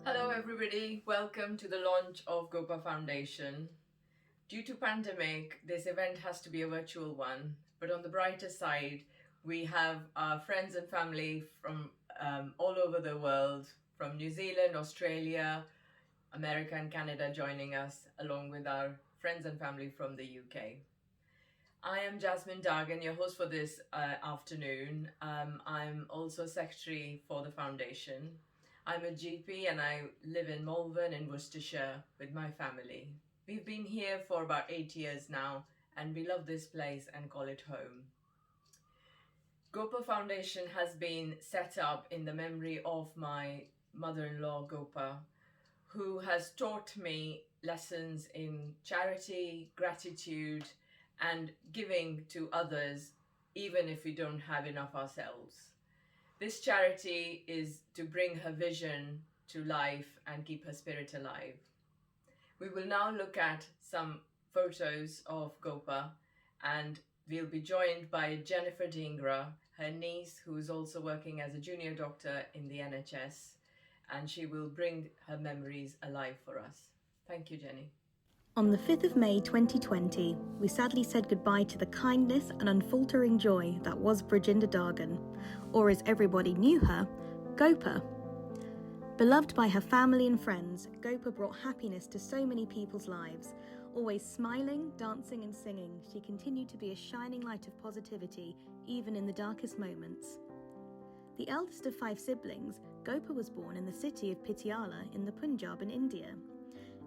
Hello everybody, welcome to the launch of Gopa Foundation. Due to pandemic, this event has to be a virtual one, but on the brighter side, we have our friends and family from all over the world, from New Zealand, Australia, America and Canada joining us, along with our friends and family from the UK. I am Jasmine Dargan, your host for this afternoon. I'm also secretary for the foundation. I'm a GP and I live in Malvern in Worcestershire with my family. We've been here for about 8 years now and we love this place and call it home. Gopa Foundation has been set up in the memory of my mother-in-law Gopa, who has taught me lessons in charity, gratitude, and giving to others, even if we don't have enough ourselves. This charity is to bring her vision to life and keep her spirit alive. We will now look at some photos of Gopa, and we'll be joined by Jennifer Dhingra, her niece, who is also working as a junior doctor in the NHS, and she will bring her memories alive for us. Thank you, Jenny. On the 5th of May 2020, we sadly said goodbye to the kindness and unfaltering joy that was Brajinder Dargan, or as everybody knew her, Gopa. Beloved by her family and friends, Gopa brought happiness to so many people's lives. Always smiling, dancing and singing, she continued to be a shining light of positivity, even in the darkest moments. The eldest of 5 siblings, Gopa was born in the city of Patiala in the Punjab in India.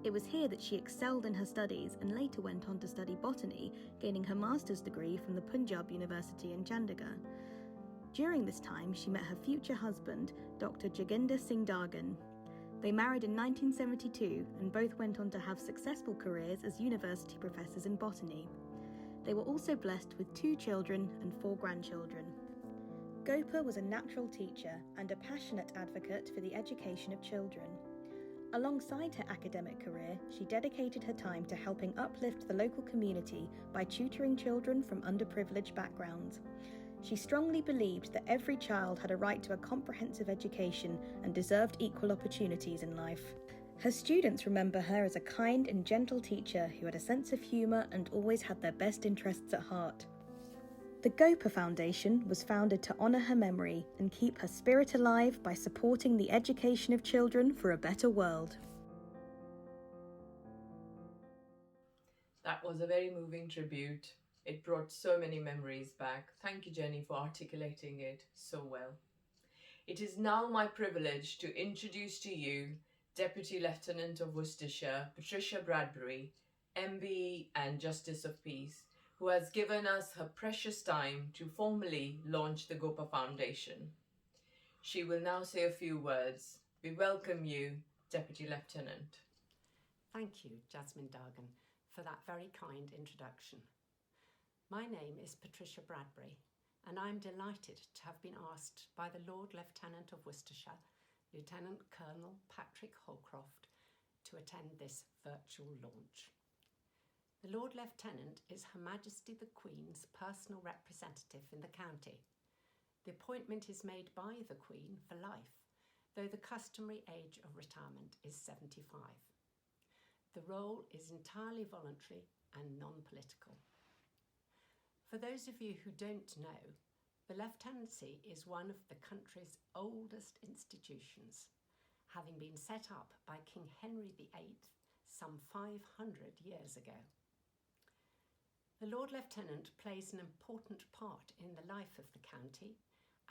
It was here that she excelled in her studies and later went on to study botany, gaining her master's degree from the Punjab University in Chandigarh. During this time, she met her future husband, Dr. Joginder Singh Dargan. They married in 1972 and both went on to have successful careers as university professors in botany. They were also blessed with 2 children and 4 grandchildren. Gopa was a natural teacher and a passionate advocate for the education of children. Alongside her academic career, she dedicated her time to helping uplift the local community by tutoring children from underprivileged backgrounds. She strongly believed that every child had a right to a comprehensive education and deserved equal opportunities in life. Her students remember her as a kind and gentle teacher who had a sense of humour and always had their best interests at heart. The Gopa Foundation was founded to honour her memory and keep her spirit alive by supporting the education of children for a better world. That was a very moving tribute. It brought so many memories back. Thank you, Jenny, for articulating it so well. It is now my privilege to introduce to you Deputy Lieutenant of Worcestershire, Patricia Bradbury, MBE and Justice of Peace, who has given us her precious time to formally launch the Gopa Foundation. She will now say a few words. We welcome you, Deputy Lieutenant. Thank you, Jasmine Dargan, for that very kind introduction. My name is Patricia Bradbury, and I'm delighted to have been asked by the Lord Lieutenant of Worcestershire, Lieutenant Colonel Patrick Holcroft, to attend this virtual launch. The Lord Lieutenant is Her Majesty the Queen's personal representative in the county. The appointment is made by the Queen for life, though the customary age of retirement is 75. The role is entirely voluntary and non-political. For those of you who don't know, the Lieutenancy is one of the country's oldest institutions, having been set up by King Henry VIII some 500 years ago. The Lord Lieutenant plays an important part in the life of the county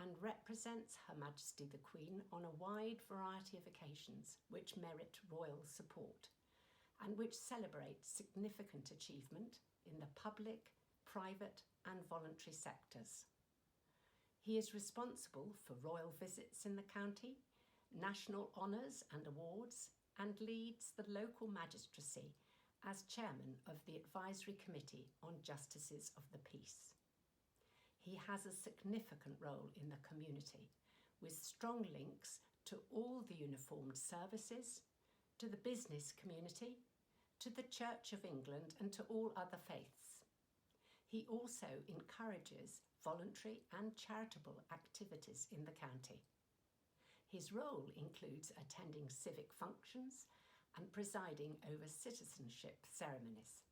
and represents Her Majesty the Queen on a wide variety of occasions which merit royal support and which celebrate significant achievement in the public, private and voluntary sectors. He is responsible for royal visits in the county, national honours and awards, and leads the local magistracy as chairman of the Advisory Committee on Justices of the Peace. He has a significant role in the community, with strong links to all the uniformed services, to the business community, to the Church of England and to all other faiths. He also encourages voluntary and charitable activities in the county. His role includes attending civic functions and presiding over citizenship ceremonies.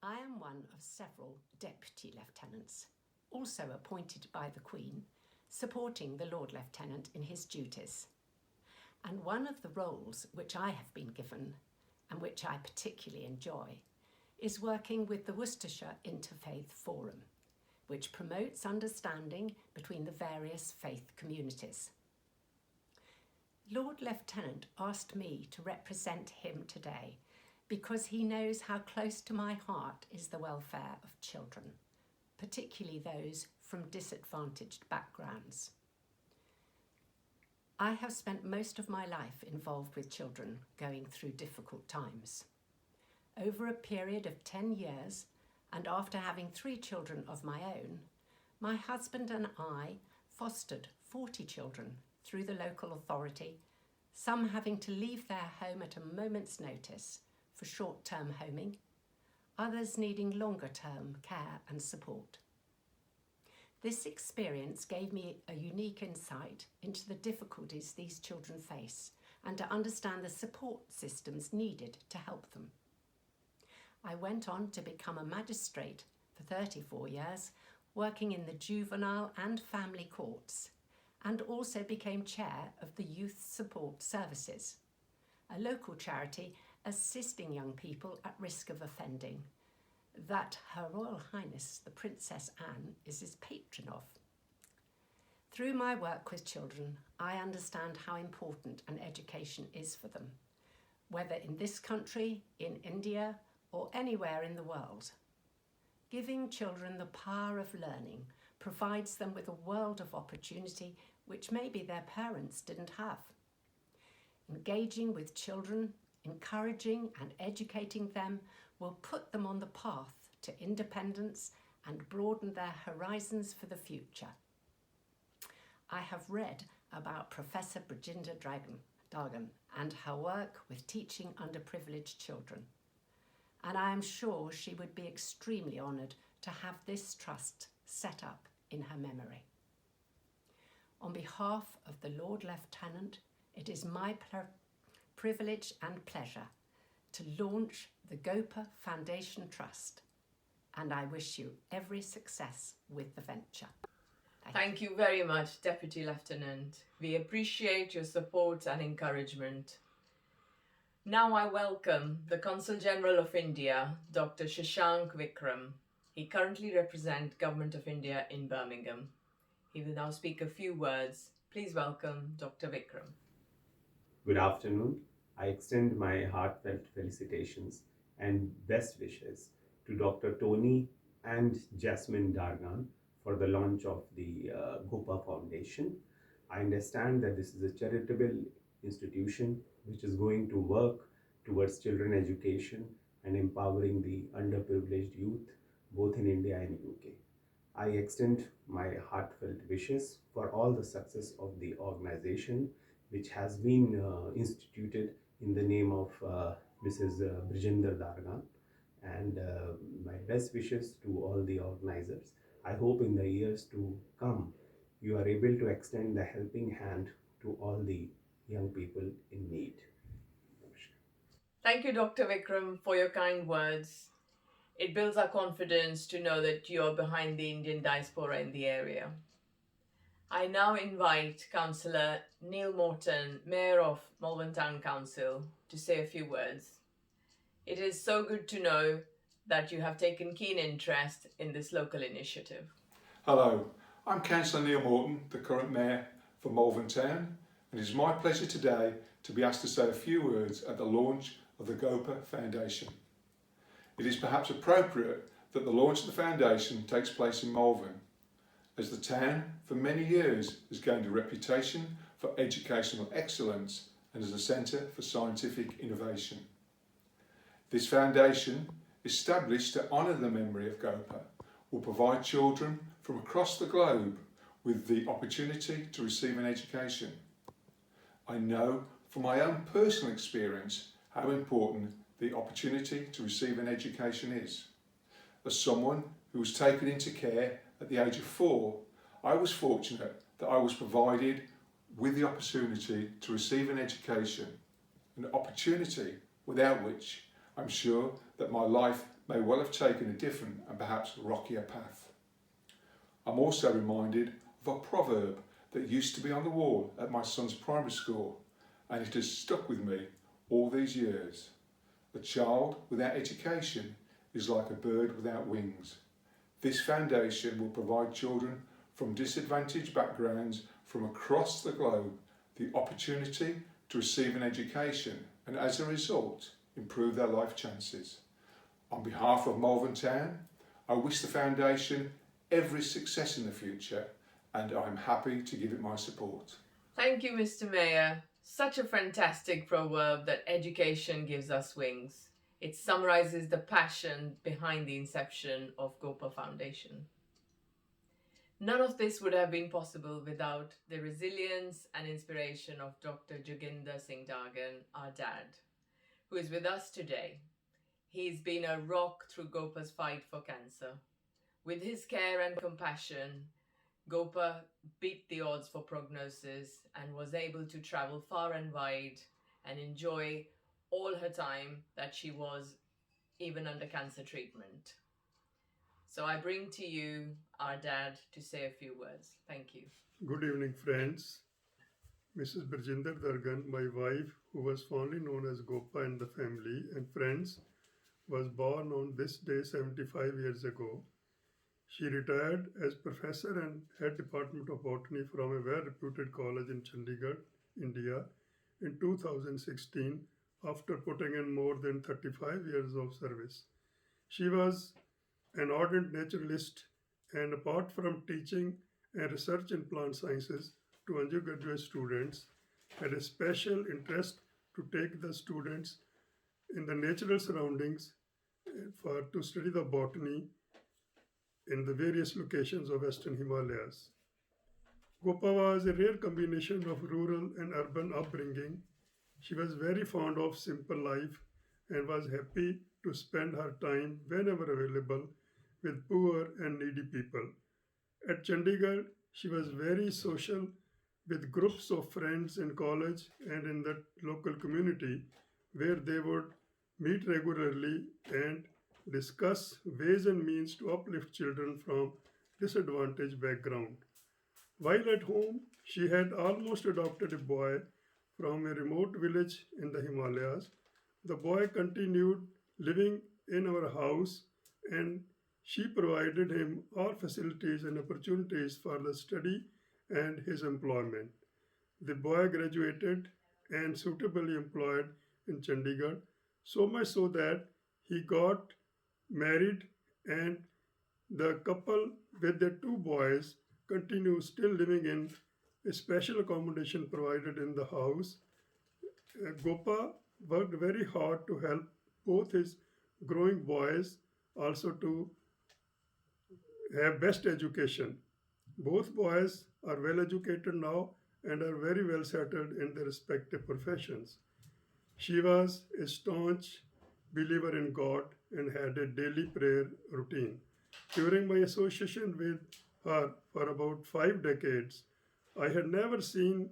I am one of several deputy lieutenants, also appointed by the Queen, supporting the Lord Lieutenant in his duties. And one of the roles which I have been given, and which I particularly enjoy, is working with the Worcestershire Interfaith Forum, which promotes understanding between the various faith communities. Lord Lieutenant asked me to represent him today because he knows how close to my heart is the welfare of children, particularly those from disadvantaged backgrounds. I have spent most of my life involved with children going through difficult times. Over a period of 10 years, and after having 3 children of my own, my husband and I fostered 40 children through the local authority, some having to leave their home at a moment's notice for short-term homing, others needing longer-term care and support. This experience gave me a unique insight into the difficulties these children face and to understand the support systems needed to help them. I went on to become a magistrate for 34 years, working in the juvenile and family courts, and also became chair of the Youth Support Services, a local charity assisting young people at risk of offending, that Her Royal Highness the Princess Anne is his patron of. Through my work with children, I understand how important an education is for them, whether in this country, in India, or anywhere in the world. Giving children the power of learning provides them with a world of opportunity which maybe their parents didn't have. Engaging with children, encouraging and educating them will put them on the path to independence and broaden their horizons for the future. I have read about Professor Brigida Dargan and her work with teaching underprivileged children, and I am sure she would be extremely honoured to have this trust set up in her memory. On behalf of the Lord Lieutenant, it is my privilege and pleasure to launch the Gopa Foundation Trust, and I wish you every success with the venture. Thank you very much, Deputy Lieutenant. We appreciate your support and encouragement. Now I welcome the Consul General of India, Dr. Shashank Vikram. He currently represents Government of India in Birmingham. He will now speak a few words. Please welcome Dr. Vikram. Good afternoon. I extend my heartfelt felicitations and best wishes to Dr. Tony and Jasmine Dargan for the launch of the Gopa Foundation. I understand that this is a charitable institution which is going to work towards children education and empowering the underprivileged youth both in India and UK. I extend my heartfelt wishes for all the success of the organization, which has been instituted in the name of Mrs. Brigida Dargan, and my best wishes to all the organizers. I hope in the years to come you are able to extend the helping hand to all the young people in need. Thank you, Dr. Vikram, for your kind words. It builds our confidence to know that you are behind the Indian diaspora in the area. I now invite Councillor Neil Morton, Mayor of Malvern Town Council, to say a few words. It is so good to know that you have taken keen interest in this local initiative. Hello, I'm Councillor Neil Morton, the current Mayor for Malvern Town, and it is my pleasure today to be asked to say a few words at the launch of the Gopa Foundation. It is perhaps appropriate that the launch of the foundation takes place in Malvern, as the town for many years has gained a reputation for educational excellence and as a centre for scientific innovation. This foundation, established to honour the memory of Gopa, will provide children from across the globe with the opportunity to receive an education. I know from my own personal experience how important the opportunity to receive an education is. As someone who was taken into care at the age of 4, I was fortunate that I was provided with the opportunity to receive an education, an opportunity without which I'm sure that my life may well have taken a different and perhaps rockier path. I'm also reminded of a proverb that used to be on the wall at my son's primary school, and it has stuck with me all these years. A child without education is like a bird without wings. This foundation will provide children from disadvantaged backgrounds from across the globe the opportunity to receive an education and as a result improve their life chances. On behalf of Malvern Town, I wish the foundation every success in the future, and I'm happy to give it my support. Thank you, Mr. Mayor. Such a fantastic proverb that education gives us wings. It summarizes the passion behind the inception of Gopa Foundation. None of this would have been possible without the resilience and inspiration of Dr. Joginder Singh Dargan, our dad, who is with us today. He's been a rock through Gopa's fight for cancer. With his care and compassion, Gopa beat the odds for prognosis and was able to travel far and wide and enjoy all her time that she was even under cancer treatment. So I bring to you our dad to say a few words. Thank you. Good evening, friends. Mrs. Brijinder Dargan, my wife, who was fondly known as Gopa in the family and friends, was born on this day 75 years ago. She retired as professor and head department of botany from a well-reputed college in Chandigarh, India, in 2016 after putting in more than 35 years of service. She was an ardent naturalist, and apart from teaching and research in plant sciences to undergraduate students, had a special interest to take the students in the natural surroundings to study the botany in the various locations of Western Himalayas. Gopa was a rare combination of rural and urban upbringing. She was very fond of simple life and was happy to spend her time whenever available with poor and needy people. At Chandigarh, she was very social with groups of friends in college and in the local community where they would meet regularly and discuss ways and means to uplift children from disadvantaged background. While at home, she had almost adopted a boy from a remote village in the Himalayas. The boy continued living in our house and she provided him all facilities and opportunities for the study and his employment. The boy graduated and suitably employed in Chandigarh, so much so that he got married, and the couple with their two boys continue still living in a special accommodation provided in the house. Gopa worked very hard to help both his growing boys also to have best education. Both boys are well educated now and are very well settled in their respective professions. She was a staunch believer in God and had a daily prayer routine. During my association with her for about 5 decades, I had never seen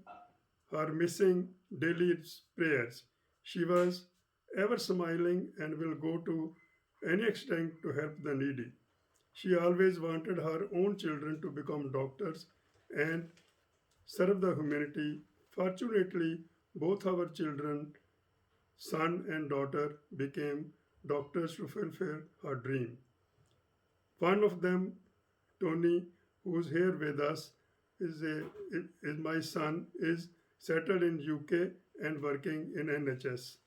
her missing daily prayers. She was ever smiling and will go to any extent to help the needy. She always wanted her own children to become doctors and serve the humanity. Fortunately, both our children, son and daughter, became doctors to fulfill her dream. One of them, Tony, who's here with us, is my son, is settled in UK and working in NHS.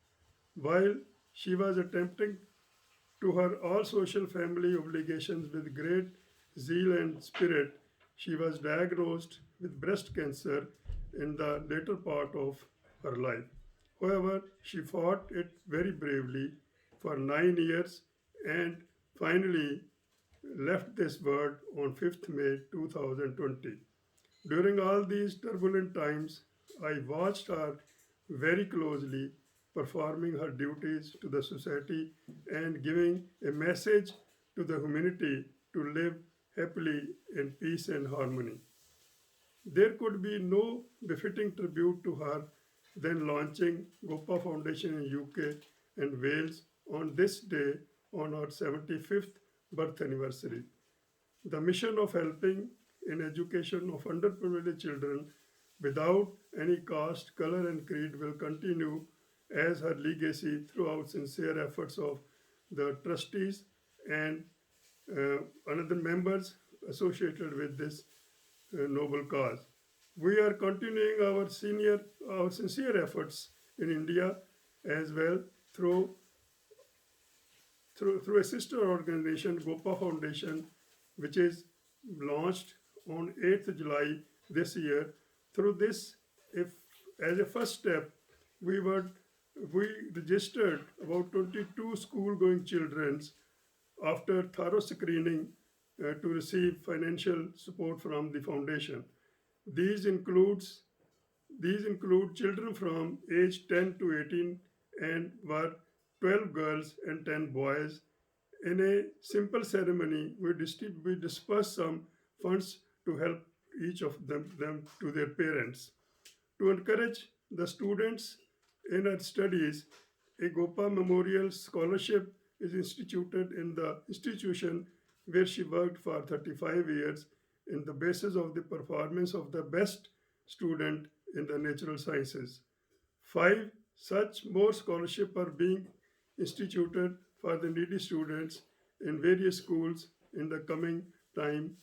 While she was attempting to her all social family obligations with great zeal and spirit, she was diagnosed with breast cancer in the later part of her life. However, she fought it very bravely for 9 years and finally left this world on 5th May 2020. During all these turbulent times, I watched her very closely performing her duties to the society and giving a message to the humanity to live happily in peace and harmony. There could be no befitting tribute to her than launching Gopa Foundation in UK and Wales on this day on our 75th birth anniversary. The mission of helping in education of underprivileged children without any caste, color, and creed will continue as her legacy throughout sincere efforts of the trustees and another members associated with this noble cause. We are continuing our sincere efforts in India as well through a sister organization, Gopa Foundation, which is launched on 8th July this year. Through this, if as a first step, we registered about 22 school-going children after thorough screening to receive financial support from the foundation. These include children from age 10 to 18 and were 12 girls and 10 boys. In a simple ceremony, we dispersed some funds to help each of them to their parents. To encourage the students in our studies, a Gopa Memorial Scholarship is instituted in the institution where she worked for 35 years in the basis of the performance of the best student in the natural sciences. 5 such more scholarships are being instituted for the needy students in various schools in the coming time.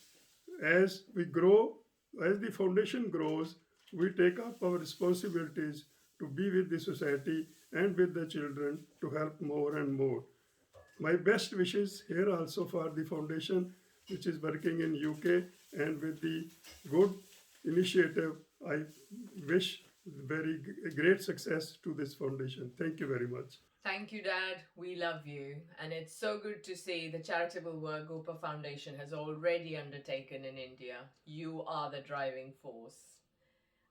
As the foundation grows, we take up our responsibilities to be with the society and with the children to help more and more. My best wishes here also for the foundation which is working in UK, and with the good initiative, I wish very great success to this foundation. Thank you very much. Thank you, Dad. We love you. And it's so good to see the charitable work Gopa Foundation has already undertaken in India. You are the driving force.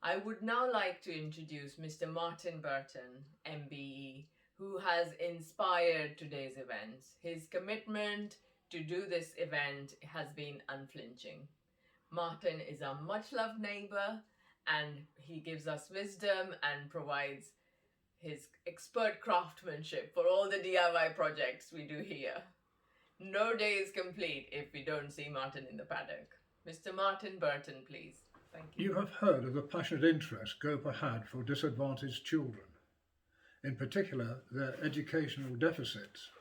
I would now like to introduce Mr. Martin Burton, MBE, who has inspired today's event. His commitment to do this event has been unflinching. Martin is a much-loved neighbor, and he gives us wisdom and provides his expert craftsmanship for all the DIY projects we do here. No day is complete if we don't see Martin in the paddock. Mr. Martin Burton, please. Thank you. You have heard of the passionate interest Gopa had for disadvantaged children, in particular their educational deficits,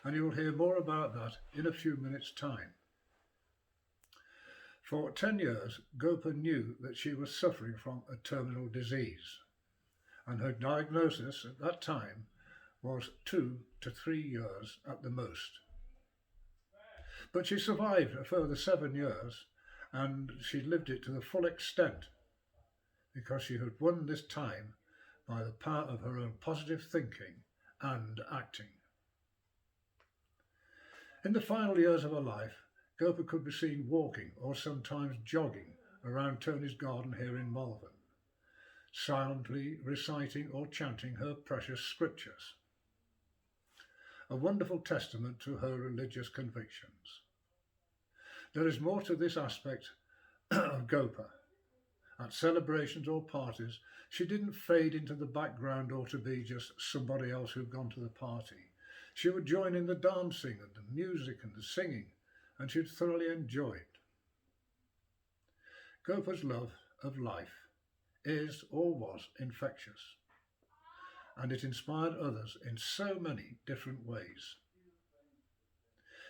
and you will hear more about that in a few minutes' time. For 10 years, Gopa knew that she was suffering from a terminal disease, and her diagnosis at that time was 2 to 3 years at the most. But she survived a further 7 years, and she lived it to the full extent because she had won this time by the power of her own positive thinking and acting. In the final years of her life, Gopa could be seen walking or sometimes jogging around Tony's garden here in Malvern, silently reciting or chanting her precious scriptures. A wonderful testament to her religious convictions. There is more to this aspect of Gopa. At celebrations or parties, she didn't fade into the background or to be just somebody else who'd gone to the party. She would join in the dancing and the music and the singing, and she'd thoroughly enjoy it. Gopa's love of life is or was infectious, and it inspired others in so many different ways.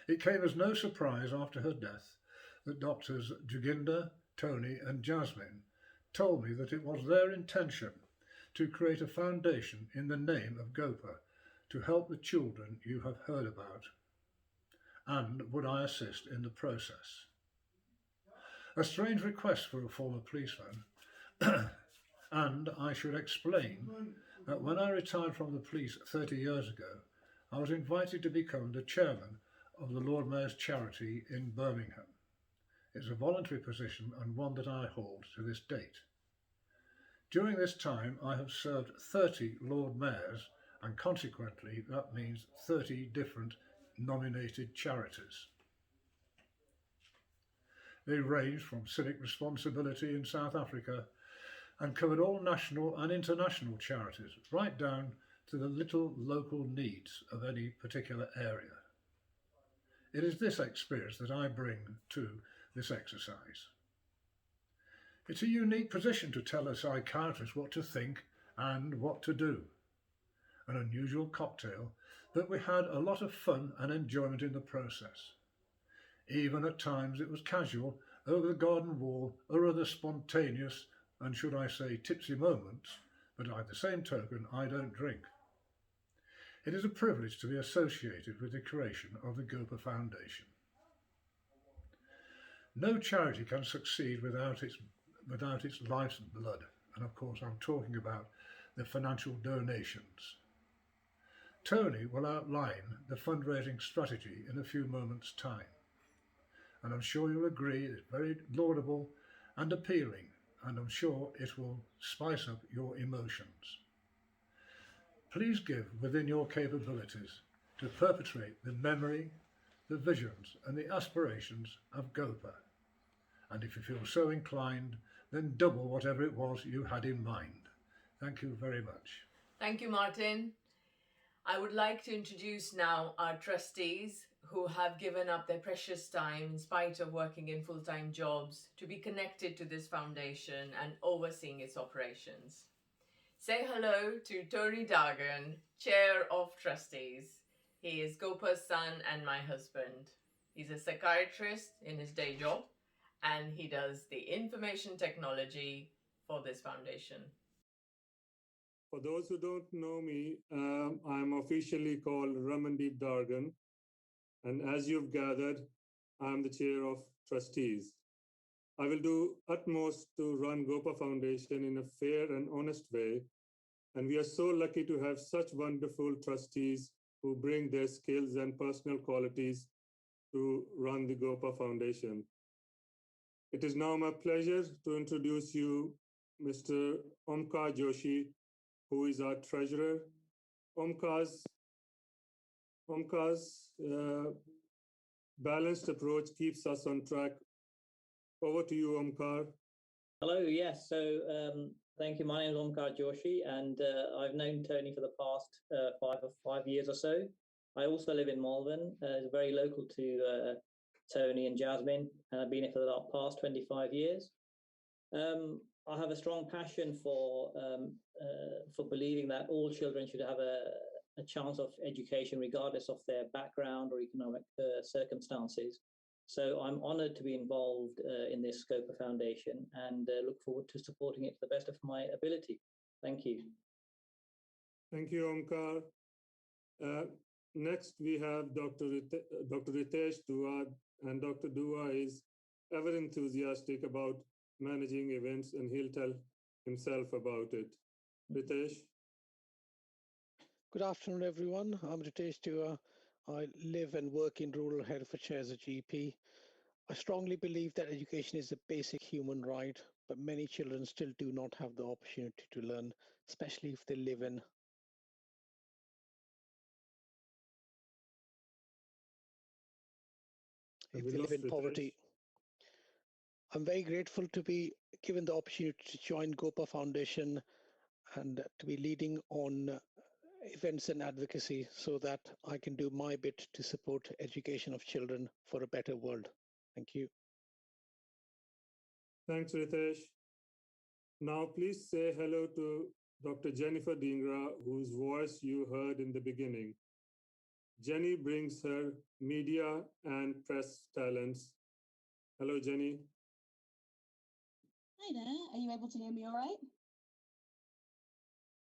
It came as no surprise after her death that doctors Joginder, Tony and Jasmine told me that it was their intention to create a foundation in the name of Gopa to help the children you have heard about, and would I assist in the process. A strange request for a former policeman, and I should explain that when I retired from the police 30 years ago, I was invited to become the chairman of the Lord Mayor's charity in Birmingham. It's a voluntary position and one that I hold to this date. During this time, I have served 30 Lord Mayors, and consequently that means 30 different nominated charities. They ranged from civic responsibility in South Africa and covered all national and international charities, right down to the little local needs of any particular area. It is this experience that I bring to this exercise. It's a unique position to tell a psychiatrist what to think and what to do. An unusual cocktail, but we had a lot of fun and enjoyment in the process. Even at times it was casual, over the garden wall, or other spontaneous and, should I say, tipsy moments, but by the same token, I don't drink. It is a privilege to be associated with the creation of the Gopa Foundation. No charity can succeed without its life's blood, and of course I'm talking about the financial donations. Tony will outline the fundraising strategy in a few moments' time, and I'm sure you'll agree it's very laudable and appealing, and I'm sure it will spice up your emotions. Please give within your capabilities to perpetuate the memory, the visions and the aspirations of Gopa. And if you feel so inclined, then double whatever it was you had in mind. Thank you very much. Thank you, Martin. I would like to introduce now our trustees who have given up their precious time in spite of working in full-time jobs to be connected to this foundation and overseeing its operations. Say hello to Tony Dargan, Chair of Trustees. He is Gopa's son and my husband. He's a psychiatrist in his day job and he does the information technology for this foundation. For those who don't know me, I'm officially called Ramandeep Dargan. And as you've gathered, I'm the chair of trustees. I will do utmost to run Gopa Foundation in a fair and honest way. And we are so lucky to have such wonderful trustees who bring their skills and personal qualities to run the Gopa Foundation. It is now my pleasure to introduce you Mr. Omkar Joshi, who is our treasurer. Omkar's balanced approach keeps us on track. Over to you, Omkar. Hello, yes. So thank you. My name is Omkar Joshi, and I've known Tony for the past 5 years or so. I also live in Malvern, very local to Tony and Jasmine, and I've been here for the past 25 years. I have a strong passion for believing that all children should have a chance of education, regardless of their background or economic circumstances. So I'm honoured to be involved in this Gopa Foundation and look forward to supporting it to the best of my ability. Thank you. Thank you, Omkar. Next, we have Dr. Ritesh Dua, and Dr. Dua is ever enthusiastic about managing events, and he'll tell himself about it. Ritesh. Good afternoon, everyone. I'm Ritesh Dua. I live and work in rural Herefordshire as a GP. I strongly believe that education is a basic human right, but many children still do not have the opportunity to learn, especially if they live in poverty. I'm very grateful to be given the opportunity to join Gopa Foundation and to be leading on events and advocacy so that I can do my bit to support education of children for a better world. Thank you. Thanks, Ritesh. Now, please say hello to Dr. Jennifer Dhingra, whose voice you heard in the beginning. Jenny brings her media and press talents. Hello, Jenny. Hi there. Are you able to hear me all right?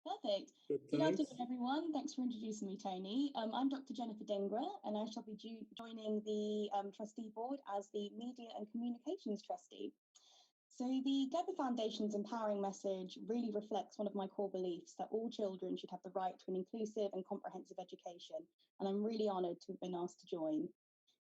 Perfect. Good afternoon, everyone. Thanks for introducing me, Tony. I'm Dr. Jennifer Dhingra, and I shall be joining the trustee board as the Media and Communications Trustee. So the Gopa Foundation's empowering message really reflects one of my core beliefs that all children should have the right to an inclusive and comprehensive education, and I'm really honoured to have been asked to join.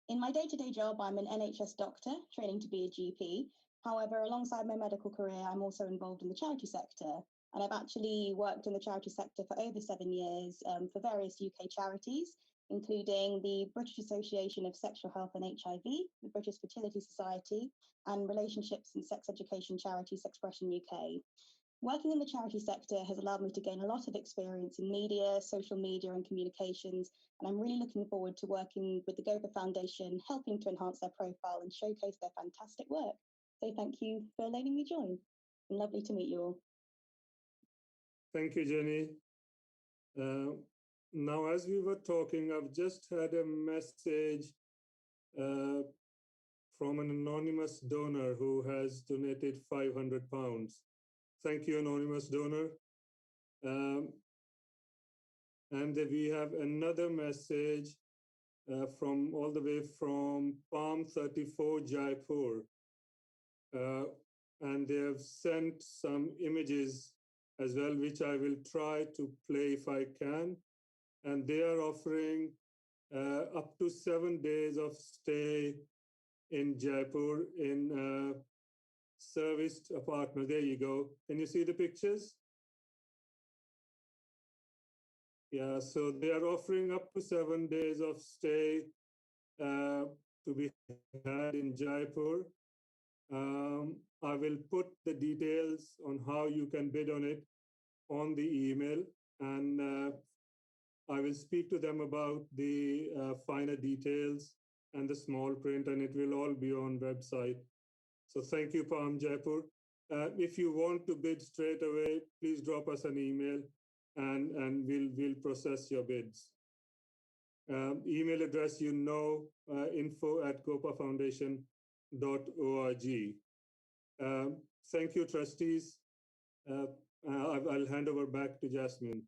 In my day-to-day job, I'm an NHS doctor, training to be a GP. However, alongside my medical career, I'm also involved in the charity sector. And I've actually worked in the charity sector for over 7 years for various UK charities, including the British Association of Sexual Health and HIV, the British Fertility Society, and relationships and sex education charity Sexpression UK. Working in the charity sector has allowed me to gain a lot of experience in media, social media, and communications, and I'm really looking forward to working with the Gopa Foundation, helping to enhance their profile and showcase their fantastic work. So thank you for letting me join. Lovely to meet you all. Thank you, Jenny. Now, as we were talking, I've just had a message from an anonymous donor who has donated £500. Thank you, anonymous donor. And we have another message from all the way from Palm 34, Jaipur. And they have sent some images as well, which I will try to play if I can. And they are offering up to 7 days of stay in Jaipur in serviced apartment. There you go. Can you see the pictures? Yeah, so they are offering up to 7 days of stay to be had in Jaipur. I will put the details on how you can bid on it on the email, and I will speak to them about the finer details and the small print, and it will all be on website. So thank you, Palm Jaipur. If you want to bid straight away, please drop us an email, and we'll process your bids. Email address, info@gopafoundation.org. Thank you, trustees. I'll hand over back to Jasmine.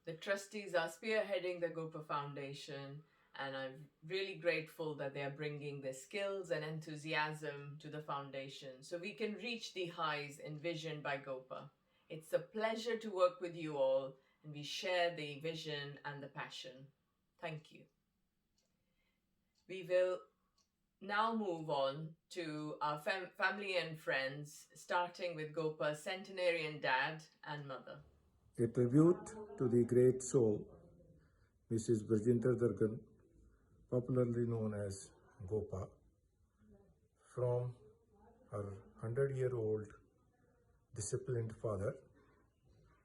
The trustees are spearheading the Gopa Foundation, and I'm really grateful that they are bringing their skills and enthusiasm to the foundation so we can reach the highs envisioned by Gopa. It's a pleasure to work with you all, and we share the vision and the passion. Thank you. We will now move on to our family and friends, starting with Gopa's centenarian dad and mother. A tribute to the great soul, Mrs. Brajinder Dargan, popularly known as Gopa, from her 100-year-old disciplined father,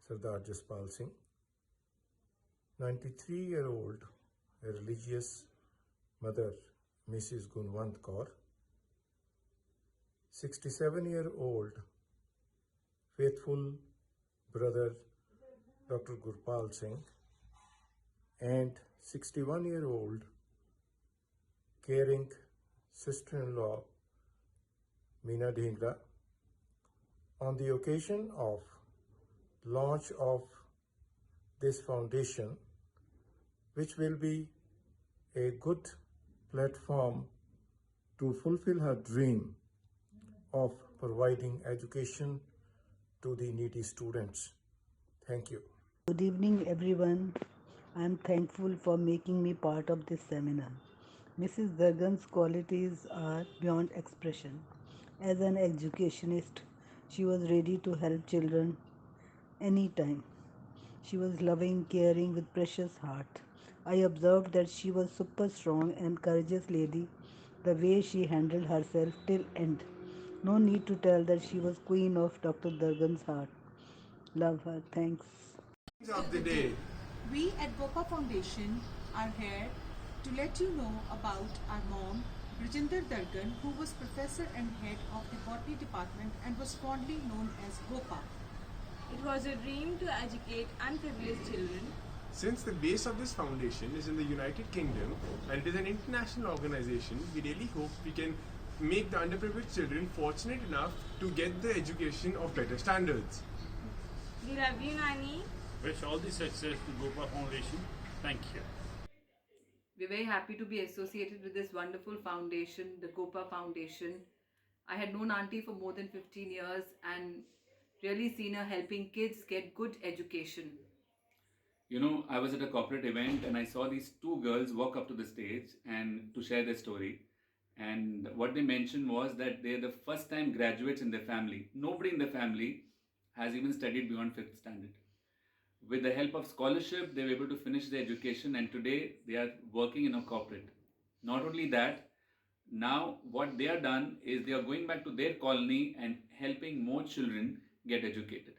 Sardar Jaspal Singh, 93-year-old religious mother, Mrs. Gunwant Kaur, 67-year-old faithful brother, Dr. Gurpal Singh, and 61-year-old caring sister-in-law, Meena Dhingra, on the occasion of launch of this foundation, which will be a good platform to fulfill her dream of providing education to the needy students. Thank you. Good evening, everyone. I am thankful for making me part of this seminar. Mrs. Dargan's qualities are beyond expression. As an educationist, she was ready to help children anytime. She was loving, caring, with precious heart. I observed that she was super strong and courageous lady, the way she handled herself till end. No need to tell that she was queen of Dr. Dargan's heart. Love her. Thanks. Of the day. We at Gopa Foundation are here to let you know about our mom, Brajinder Dargan, who was professor and head of the botany department and was fondly known as Gopa. It was a dream to educate unprivileged children. Since the base of this foundation is in the United Kingdom and it is an international organization, we really hope we can make the underprivileged children fortunate enough to get the education of better standards. We love you, Nani. Wish all the success to Gopa Foundation. Thank you. We're very happy to be associated with this wonderful foundation, the Gopa Foundation. I had known Auntie for more than 15 years and really seen her helping kids get good education. You know, I was at a corporate event and I saw these two girls walk up to the stage and to share their story. And what they mentioned was that they're the first time graduates in their family. Nobody in the family has even studied beyond 5th standard. With the help of scholarship, they were able to finish their education, and today they are working in a corporate. Not only that, now what they are done is they are going back to their colony and helping more children get educated.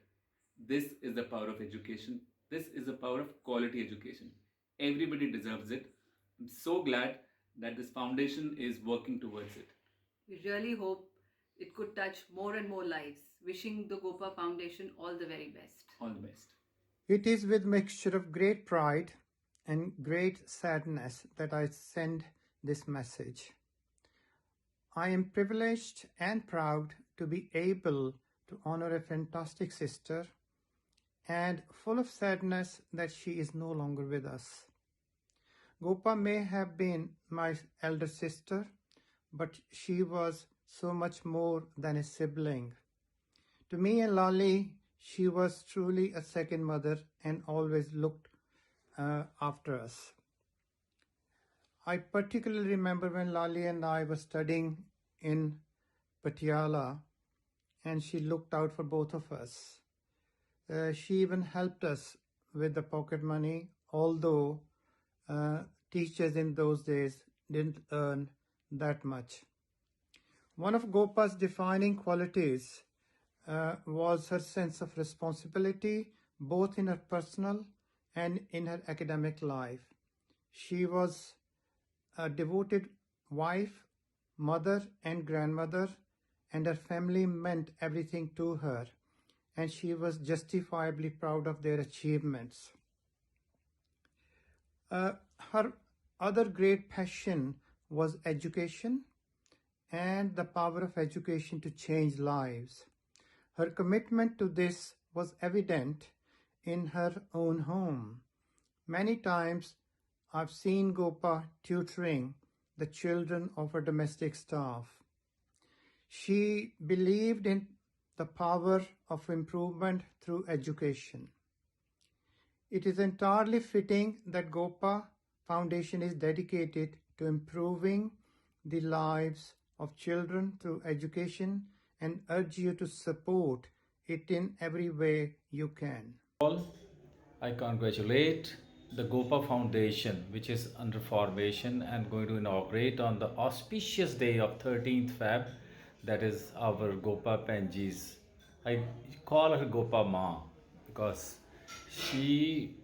This is the power of education. This is the power of quality education. Everybody deserves it. I'm so glad that this foundation is working towards it. We really hope it could touch more and more lives. Wishing the Gopa Foundation all the very best. All the best. It is with mixture of great pride and great sadness that I send this message. I am privileged and proud to be able to honor a fantastic sister, and full of sadness that she is no longer with us. Gopa may have been my elder sister, but she was so much more than a sibling. To me and Lali, she was truly a second mother and always looked after us. I particularly remember when Lali and I were studying in Patiala, and she looked out for both of us. She even helped us with the pocket money, although teachers in those days didn't earn that much. One of Gopa's defining qualities was her sense of responsibility, both in her personal and in her academic life. She was a devoted wife, mother, and grandmother, and her family meant everything to her, and she was justifiably proud of their achievements. Her other great passion was education and the power of education to change lives. Her commitment to this was evident in her own home. Many times I've seen Gopa tutoring the children of her domestic staff. She believed in the power of improvement through education. It is entirely fitting that Gopa Foundation is dedicated to improving the lives of children through education and urge you to support it in every way you can. I congratulate the Gopa Foundation, which is under formation and going to inaugurate on the auspicious day of 13th Feb. That is our Gopa Penji's. I call her Gopa Ma because she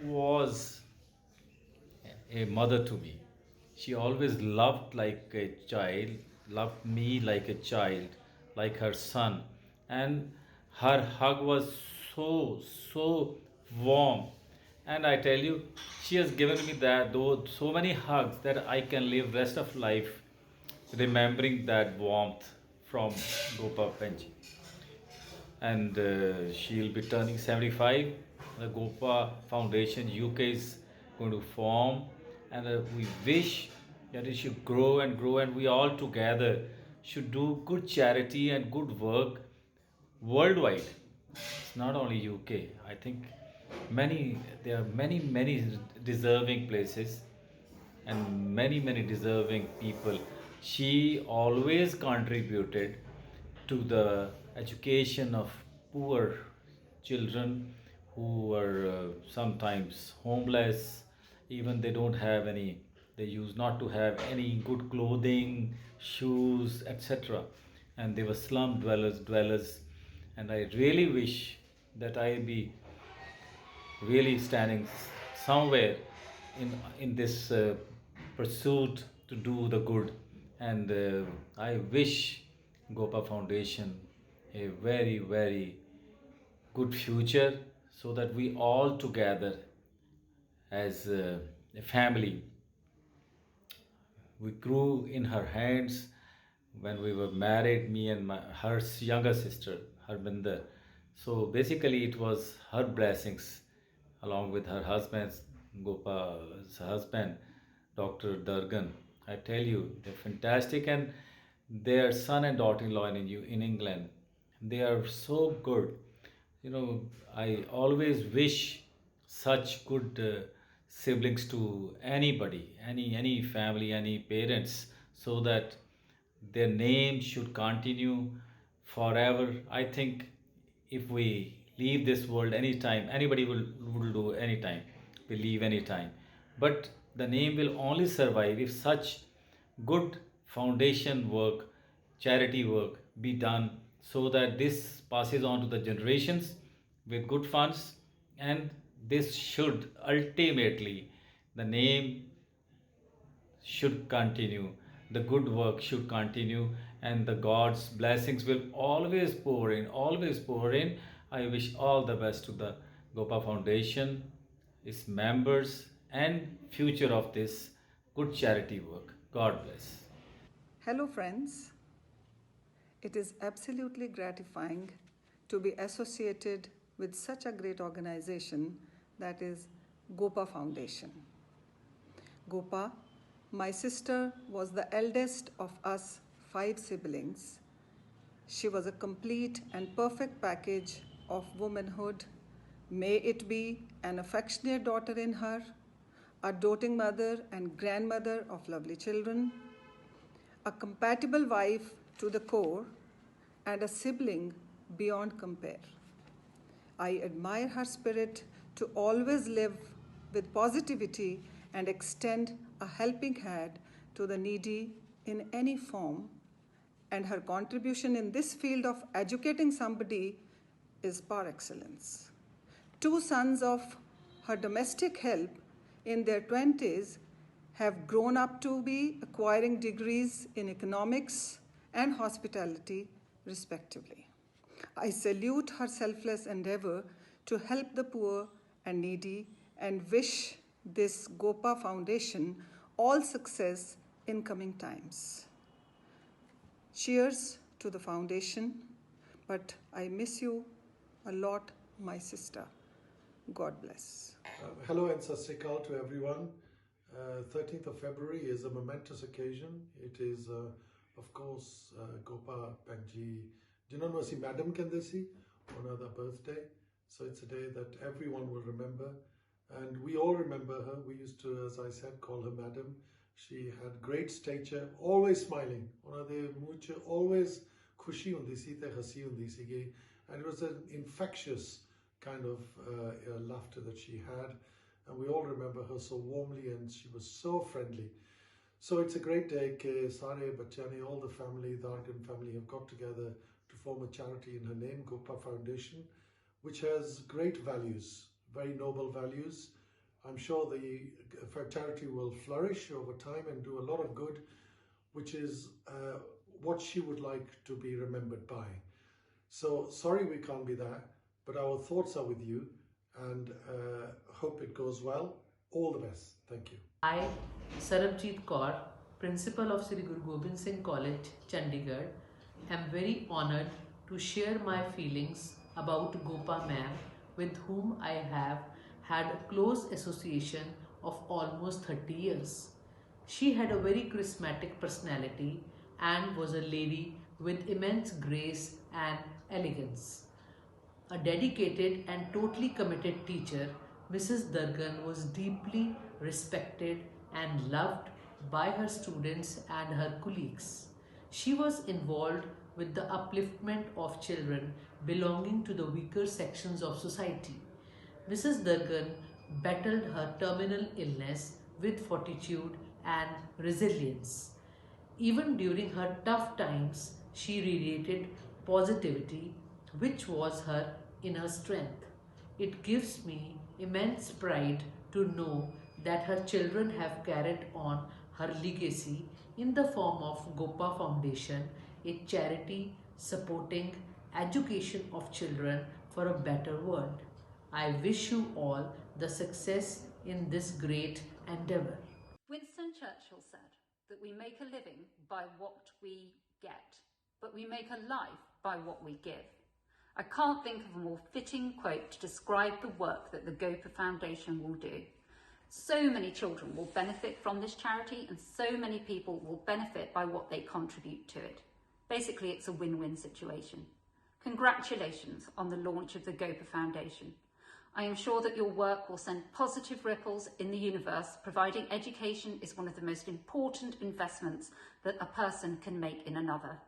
was a mother to me. She always loved like a child, loved me like a child, like her son. And her hug was so warm. And I tell you, she has given me that so many hugs that I can live rest of life remembering that warmth from Gopa Penji. And she'll be turning 75. The Gopa Foundation UK is going to form, and we wish that it should grow and grow, and we all together should do good charity and good work worldwide. It's not only UK. I think there are many deserving places and many deserving people. She always contributed to the education of poor children who were sometimes homeless. Even they don't have any, they used not to have any good clothing, shoes, etc. And they were slum dwellers. And I really wish that I be really standing somewhere in this pursuit to do the good. And I wish Gopa Foundation a very good future, so that we all together as a family, we grew in her hands when we were married, me and her younger sister, Harbinder. So basically, it was her blessings, along with her husband's, Gopa's husband, Dr. Dargan. I tell you, they're fantastic, and their son and daughter-in-law in England, they are so good. You know, I always wish such good siblings to anybody, any family, any parents, so that their name should continue forever. I think if we leave this world anytime, anybody will do anytime, will leave anytime. But the name will only survive if such good foundation work, charity work be done, so that this passes on to the generations with good funds. And this should ultimately, the name should continue, the good work should continue, and the God's blessings will always pour in, always pour in. I wish all the best to the Gopa Foundation, its members, and future of this good charity work. God bless. Hello, friends. It is absolutely gratifying to be associated with such a great organization that is Gopa Foundation. Gopa, my sister, was the eldest of us 5 siblings. She was a complete and perfect package of womanhood. May it be an affectionate daughter in her, a doting mother and grandmother of lovely children, a compatible wife to the core, and a sibling beyond compare. I admire her spirit to always live with positivity and extend a helping hand to the needy in any form, and her contribution in this field of educating somebody is par excellence. 2 sons of her domestic help in their 20s have grown up to be acquiring degrees in economics and hospitality, respectively. I salute her selfless endeavor to help the poor and needy and wish this Gopa Foundation all success in coming times. Cheers to the foundation, but I miss you a lot, my sister. God bless. Hello and Sat Sri Akal to everyone. 13th of February is a momentous occasion. It is, of course, Gopa Pangji Jinanwasi Madam Kandesi on her birthday. So it's a day that everyone will remember. And we all remember her. We used to, as I said, call her Madam. She had great stature, always smiling. Always khushi hundi si te hasi hundi si. And it was an infectious kind of laughter that she had. And we all remember her so warmly, and she was so friendly. So it's a great day that Sare Bachani, all the family, the Dargan family have got together to form a charity in her name, Gopa Foundation, which has great values, very noble values. I'm sure the charity will flourish over time and do a lot of good, which is what she would like to be remembered by. So sorry we can't be there, but our thoughts are with you, and hope it goes well. All the best. Thank you. I, Sarabjit Kaur, Principal of Sri Guru Gobind Singh College, Chandigarh, am very honoured to share my feelings about Gopa ma'am, with whom I have had a close association of almost 30 years. She had a very charismatic personality and was a lady with immense grace and elegance. A dedicated and totally committed teacher, Mrs. Dargan was deeply respected and loved by her students and her colleagues. She was involved with the upliftment of children belonging to the weaker sections of society. Mrs. Dargan battled her terminal illness with fortitude and resilience. Even during her tough times, she radiated positivity, which was her inner strength. It gives me immense pride to know that her children have carried on her legacy in the form of Gopa Foundation, a charity supporting education of children for a better world. I wish you all the success in this great endeavor. Winston Churchill said that we make a living by what we get, but we make a life by what we give. I can't think of a more fitting quote to describe the work that the Gopa Foundation will do. So many children will benefit from this charity, and so many people will benefit by what they contribute to it. Basically, it's a win-win situation. Congratulations on the launch of the Gopa Foundation. I am sure that your work will send positive ripples in the universe, providing education is one of the most important investments that a person can make in another.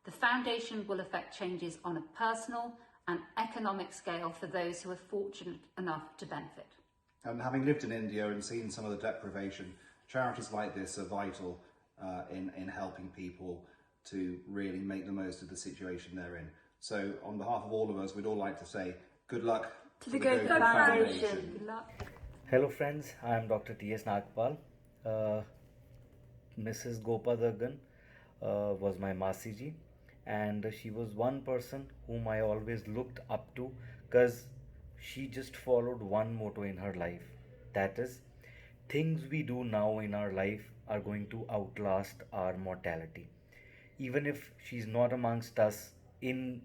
The foundation will affect changes on a personal and economic scale for those who are fortunate enough to benefit. And having lived in India and seen some of the deprivation, charities like this are vital in helping people to really make the most of the situation they're in. So on behalf of all of us, we'd all like to say good luck to the Gopa Foundation. Good luck. Hello friends, I am Dr. T.S. Nagpal. Mrs. Gopa Dargan was my Masi ji, and she was one person whom I always looked up to because she just followed one motto in her life. That is, things we do now in our life are going to outlast our mortality. Even if she's not amongst us in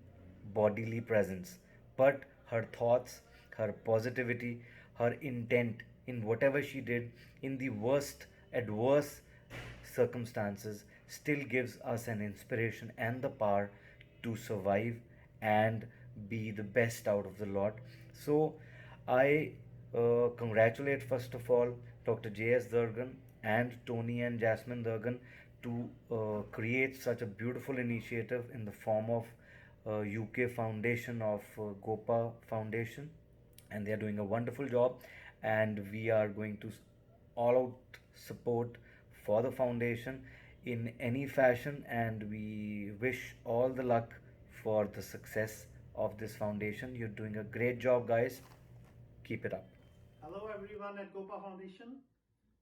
bodily presence, but her thoughts, her positivity, her intent in whatever she did in the worst adverse circumstances still gives us an inspiration and the power to survive and be the best out of the lot. So I congratulate first of all Dr. J.S. Dargan and Tony and Jasmine Dargan to create such a beautiful initiative in the form of UK Foundation of Gopa Foundation, and they are doing a wonderful job, and we are going to all out support for the foundation in any fashion, and we wish all the luck for the success of this foundation. You're doing a great job, guys. Keep it up. Hello everyone at Gopa Foundation.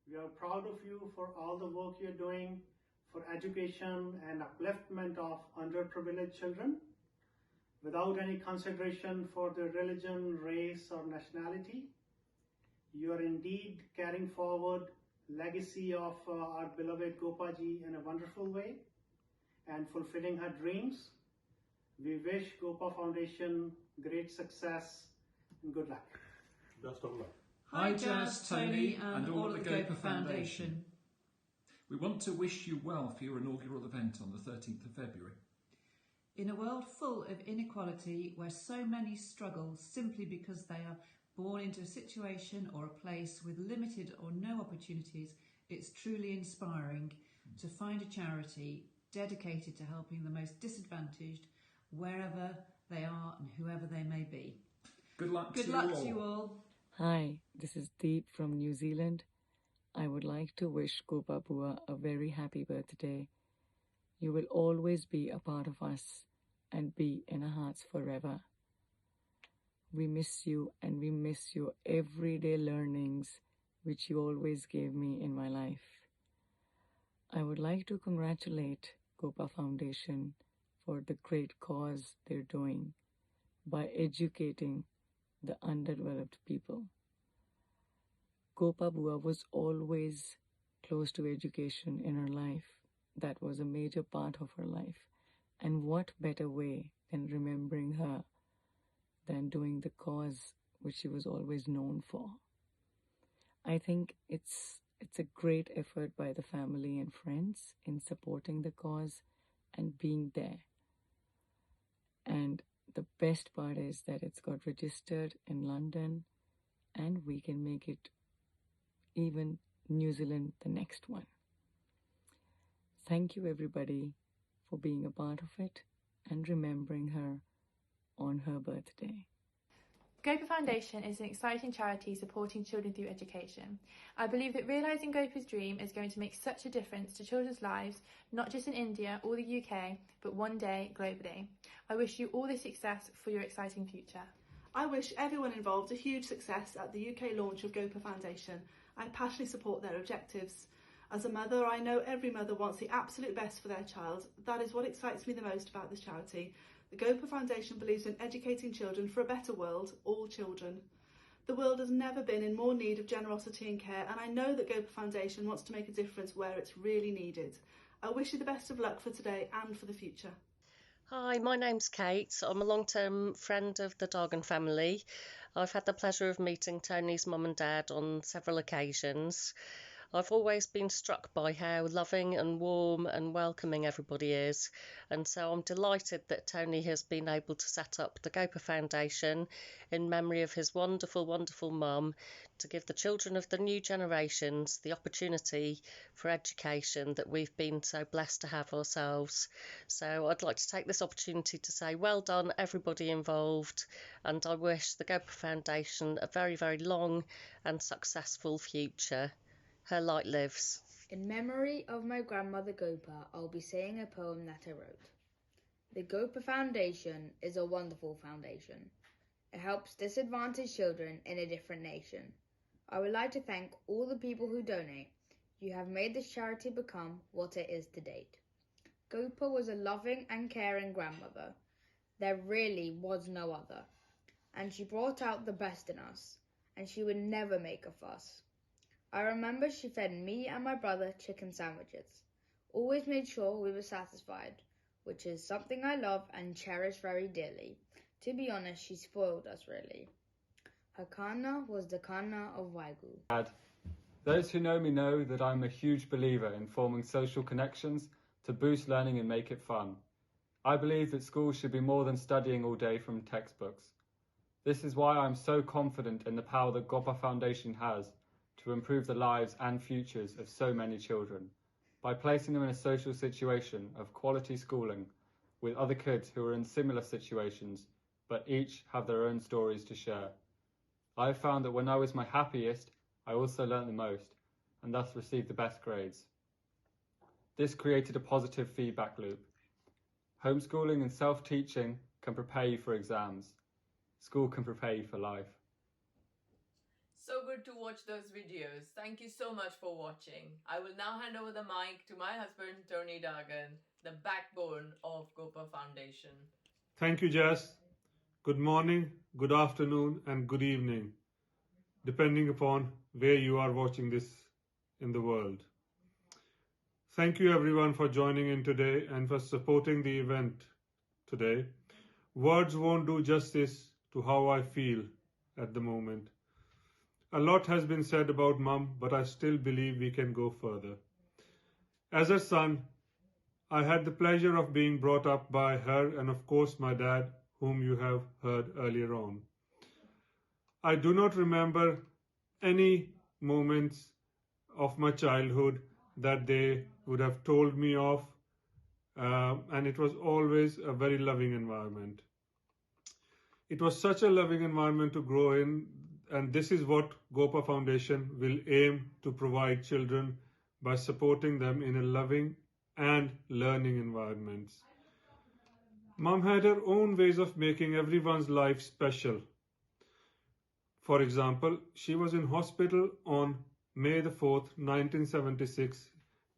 We are proud of you for all the work you're doing for education and upliftment of underprivileged children without any consideration for their religion, race or nationality. You are indeed carrying forward legacy of our beloved Gopa ji in a wonderful way and fulfilling her dreams. We wish Gopa Foundation great success and good luck. Best of luck. Hi Jazz, Tony and all at the Gopa Foundation. We want to wish you well for your inaugural event on the 13th of February. In a world full of inequality where so many struggle simply because they are born into a situation or a place with limited or no opportunities, it's truly inspiring to find a charity dedicated to helping the most disadvantaged wherever they are and whoever they may be. Good luck to you all. Hi, this is Deep from New Zealand. I would like to wish Gopa Bua a very happy birthday. You will always be a part of us and be in our hearts forever. We miss you and we miss your everyday learnings which you always gave me in my life. I would like to congratulate Gopa Foundation for the great cause they're doing by educating the underdeveloped people. Gopa Bua was always close to education in her life. That was a major part of her life. And what better way than remembering her than doing the cause which she was always known for. I think it's a great effort by the family and friends in supporting the cause and being there. And the best part is that it's got registered in London and we can make it even New Zealand the next one. Thank you everybody for being a part of it and remembering her on her birthday. Gopa Foundation is an exciting charity supporting children through education. I believe that realising Gopa's dream is going to make such a difference to children's lives, not just in India or the UK, but one day globally. I wish you all the success for your exciting future. I wish everyone involved a huge success at the UK launch of Gopa Foundation. I passionately support their objectives. As a mother, I know every mother wants the absolute best for their child. That is what excites me the most about this charity. The Gopa Foundation believes in educating children for a better world, all children. The world has never been in more need of generosity and care, and I know that Gopa Foundation wants to make a difference where it's really needed. I wish you the best of luck for today and for the future. Hi, my name's Kate. I'm a long-term friend of the Dargan family. I've had the pleasure of meeting Tony's mum and dad on several occasions. I've always been struck by how loving and warm and welcoming everybody is, and so I'm delighted that Tony has been able to set up the Gopa Foundation in memory of his wonderful, wonderful mum, to give the children of the new generations the opportunity for education that we've been so blessed to have ourselves. So I'd like to take this opportunity to say well done everybody involved, and I wish the Gopa Foundation a very, very long and successful future. Her light lives. In memory of my grandmother Gopa, I'll be saying a poem that I wrote. The Gopa Foundation is a wonderful foundation. It helps disadvantaged children in a different nation. I would like to thank all the people who donate. You have made this charity become what it is to date. Gopa was a loving and caring grandmother. There really was no other. And she brought out the best in us, and she would never make a fuss. I remember she fed me and my brother chicken sandwiches. Always made sure we were satisfied, which is something I love and cherish very dearly. To be honest, she spoiled us really. Her kana was the kana of Waigu. Those who know me know that I'm a huge believer in forming social connections to boost learning and make it fun. I believe that schools should be more than studying all day from textbooks. This is why I'm so confident in the power that Gopa Foundation has to improve the lives and futures of so many children, by placing them in a social situation of quality schooling with other kids who are in similar situations, but each have their own stories to share. I have found that when I was my happiest, I also learnt the most, and thus received the best grades. This created a positive feedback loop. Homeschooling and self-teaching can prepare you for exams. School can prepare you for life. So good to watch those videos. Thank you so much for watching. I will now hand over the mic to my husband, Tony Dargan, the backbone of Gopa Foundation. Thank you, Jess. Good morning, good afternoon, and good evening, depending upon where you are watching this in the world. Thank you everyone for joining in today and for supporting the event today. Words won't do justice to how I feel at the moment. A lot has been said about Mum, but I still believe we can go further. As a son, I had the pleasure of being brought up by her and of course my dad, whom you have heard earlier on. I do not remember any moments of my childhood that they would have told me of, and it was always a very loving environment. It was such a loving environment to grow in, and this is what Gopa Foundation will aim to provide children by supporting them in a loving and learning environments. Mum had her own ways of making everyone's life special. For example, she was in hospital on May the 4th, 1976,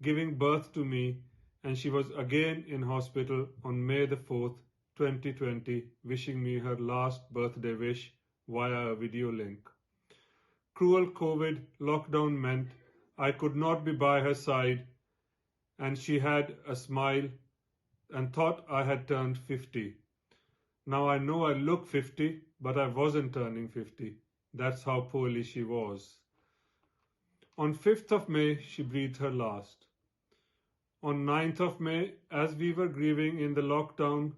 giving birth to me, and she was again in hospital on May the 4th, 2020, wishing me her last birthday wish via a video link. Cruel COVID lockdown meant I could not be by her side, and she had a smile and thought I had turned 50. Now I know I look 50, but I wasn't turning 50. That's how poorly she was. On 5th of May, she breathed her last. On 9th of May, as we were grieving in the lockdown,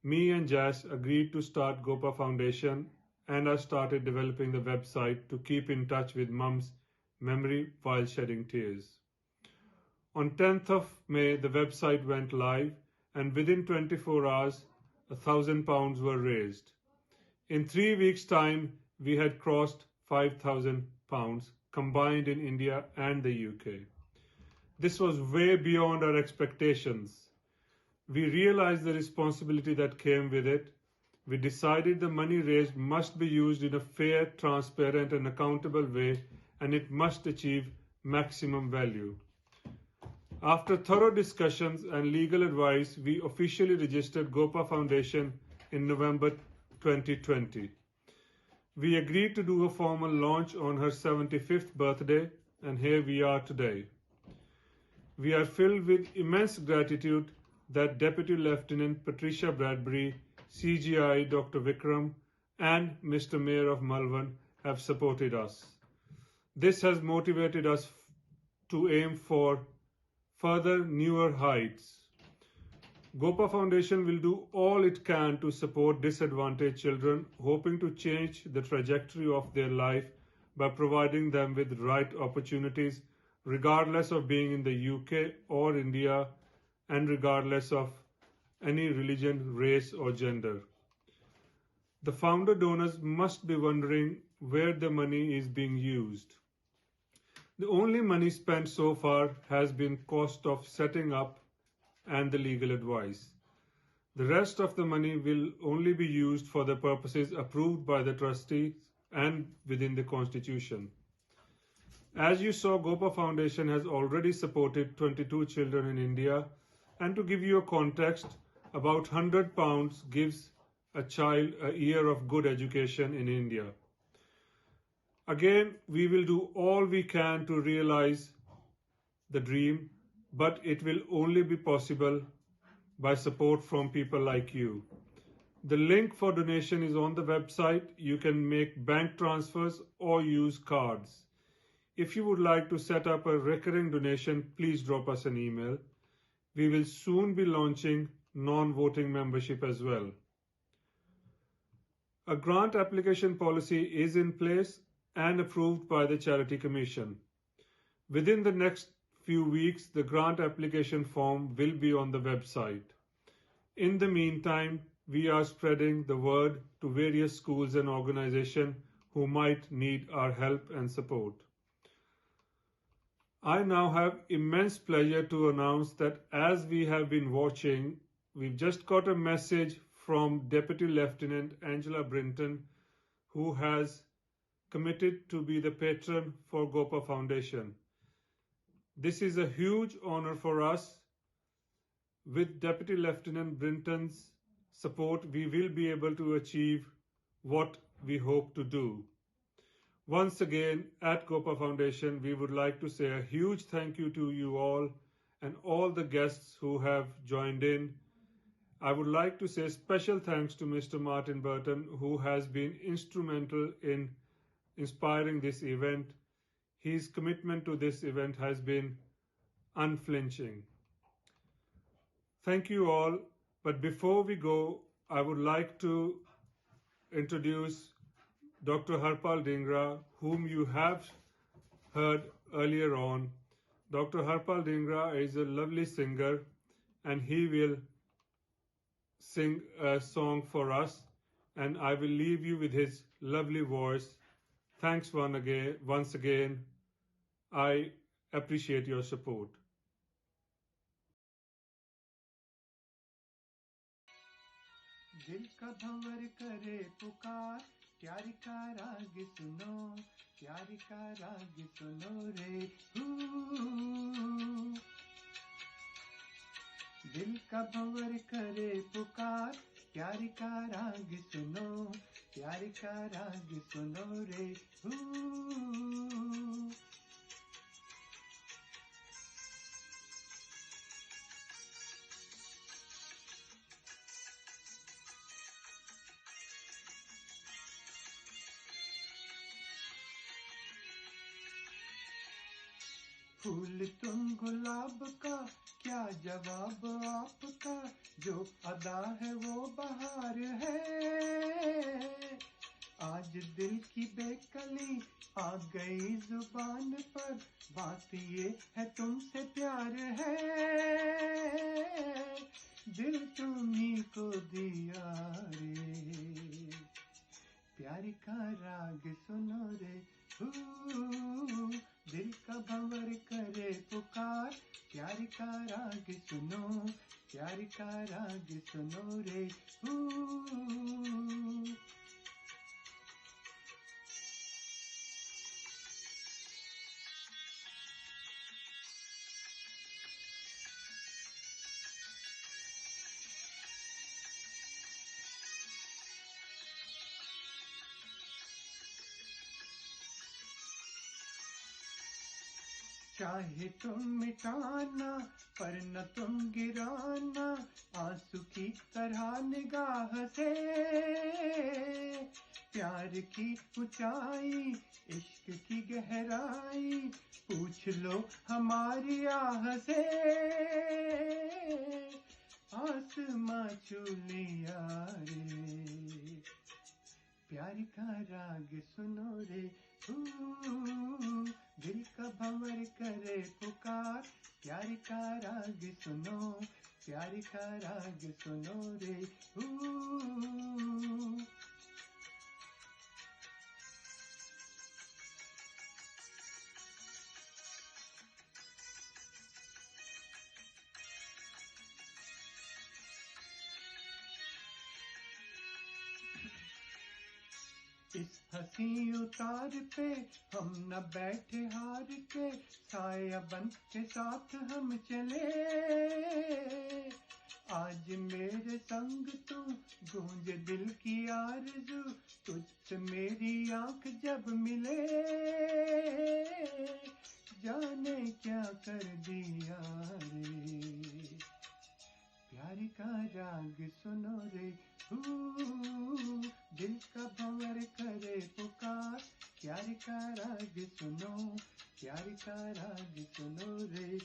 me and Jess agreed to start Gopa Foundation, and I started developing the website to keep in touch with Mum's memory while shedding tears. On 10th of May, the website went live, and within 24 hours, £1,000 were raised. In 3 weeks' time, we had crossed £5,000 combined in India and the UK. This was way beyond our expectations. We realized the responsibility that came with it. We decided the money raised must be used in a fair, transparent and accountable way, and it must achieve maximum value. After thorough discussions and legal advice, we officially registered Gopa Foundation in November 2020. We agreed to do a formal launch on her 75th birthday, and here we are today. We are filled with immense gratitude that Deputy Lieutenant Patricia Bradbury, CGI Dr. Vikram, and Mr. Mayor of Malvan have supported us. This has motivated us to aim for further newer heights. Gopa Foundation will do all it can to support disadvantaged children, hoping to change the trajectory of their life by providing them with right opportunities, regardless of being in the UK or India, and regardless of any religion, race, or gender. The founder donors must be wondering where the money is being used. The only money spent so far has been cost of setting up and the legal advice. The rest of the money will only be used for the purposes approved by the trustees and within the Constitution. As you saw, Gopa Foundation has already supported 22 children in India, and to give you a context, about £100 gives a child a year of good education in India. Again, we will do all we can to realize the dream, but it will only be possible by support from people like you. The link for donation is on the website. You can make bank transfers or use cards. If you would like to set up a recurring donation, please drop us an email. We will soon be launching non-voting membership as well. A grant application policy is in place and approved by the Charity Commission. Within the next few weeks, the grant application form will be on the website. In the meantime, we are spreading the word to various schools and organizations who might need our help and support. I now have immense pleasure to announce that as we have been watching, we've just got a message from Deputy Lieutenant Angela Brinton, who has committed to be the patron for Gopa Foundation. This is a huge honor for us. With Deputy Lieutenant Brinton's support, we will be able to achieve what we hope to do. Once again, at Gopa Foundation, we would like to say a huge thank you to you all and all the guests who have joined in. I would like to say special thanks to Mr. Martin Burton, who has been instrumental in inspiring this event. His commitment to this event has been unflinching. Thank you all, but before we go, I would like to introduce Dr. Harpal Dhingra, whom you have heard earlier on. Dr. Harpal Dhingra is a lovely singer, and he will sing a song for us, and I will leave you with his lovely voice. Thanks once again. I appreciate your support. दिल का भंवर करे पुकार, प्यारी का राग सुनो, प्यारी का राग सुनो रे दिल का भंवर करे पुकार, प्यारी का राग सुनो, प्यारी का राग सुनो रे फूल तुम गुलाब का, क्या जवाब आपका, जो अदा है वो बहार है। आज दिल की बेकली आ गई जुबान पर, बात ये है तुमसे प्यार है। दिल तुम्ही को दिया रे, प्यारी का राग सुनो रे दिल का भंवर करे पुकार, प्यारी का राग सुनो, प्यारी का राग सुनो रे चाहे तुम मिटाना पर न तुम गिराना आंसू की तरह निगाह से प्यार की ऊंचाई इश्क की गहराई पूछ लो हमारी आह से आसमां छू लिया रे प्यार का राग सुनो रे दिल का भंवर करे पुकार प्यार का राग सुनो प्यार का राग सुनो रे इस हंसी उतार पे हम न बैठे हार के साया बन के साथ हम चले आज मेरे संग तू गूंज दिल की आरज़ू तुझसे मेरी आंख जब मिले जाने क्या कर दिया रे प्यार का राग सुनो रे दिल का भंवर करे पुकार प्यार का राग सुनो प्यार का राग सुनो रे